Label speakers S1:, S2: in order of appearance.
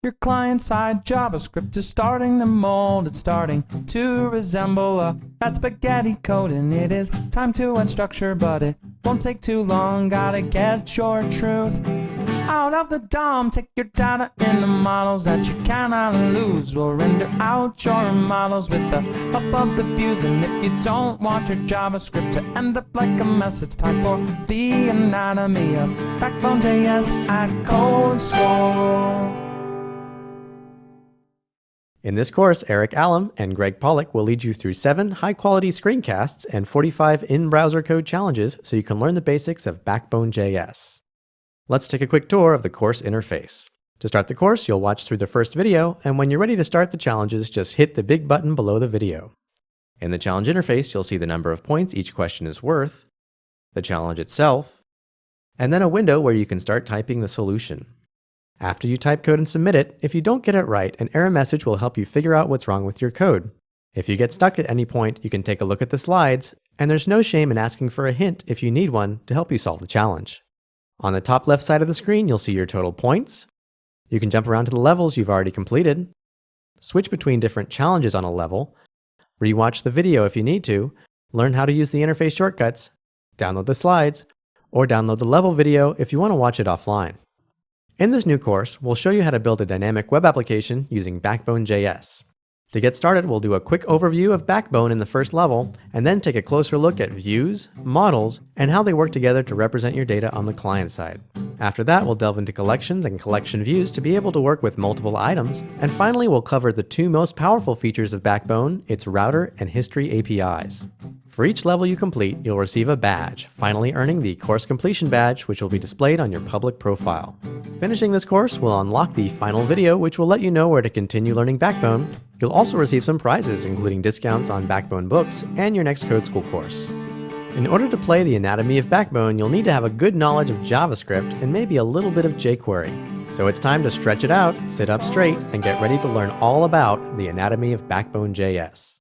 S1: Your client-side JavaScript is starting to mold. It's starting to resemble a fat spaghetti code, and it is time to add structure, but it won't take too long. Gotta get your truth out of the DOM. Take your data in the models that you cannot lose. We'll render out your models with the help of the views. And if you don't want your JavaScript to end up like a mess, it's time for the anatomy of Backbone.js at Code School.
S2: In this course, Eric Allum and Greg Pollock will lead you through 7 high-quality screencasts and 45 in-browser code challenges so you can learn the basics of Backbone.js. Let's take a quick tour of the course interface. To start the course, you'll watch through the first video, and when you're ready to start the challenges, just hit the big button below the video. In the challenge interface, you'll see the number of points each question is worth, the challenge itself, and then a window where you can start typing the solution. After you type code and submit it, if you don't get it right, an error message will help you figure out what's wrong with your code. If you get stuck at any point, you can take a look at the slides, and there's no shame in asking for a hint if you need one to help you solve the challenge. On the top left side of the screen, you'll see your total points. You can jump around to the levels you've already completed, switch between different challenges on a level, rewatch the video if you need to, learn how to use the interface shortcuts, download the slides, or download the level video if you want to watch it offline. In this new course, we'll show you how to build a dynamic web application using Backbone.js. To get started, we'll do a quick overview of Backbone in the first level, and then take a closer look at views, models, and how they work together to represent your data on the client side. After that, we'll delve into collections and collection views to be able to work with multiple items, and finally we'll cover the 2 most powerful features of Backbone, its router and history APIs. For each level you complete, you'll receive a badge, finally earning the course completion badge, which will be displayed on your public profile. Finishing this course will unlock the final video, which will let you know where to continue learning Backbone. You'll also receive some prizes, including discounts on Backbone books and your next Code School course. In order to play the anatomy of Backbone, you'll need to have a good knowledge of JavaScript and maybe a little bit of jQuery. So it's time to stretch it out, sit up straight, and get ready to learn all about the anatomy of Backbone.js.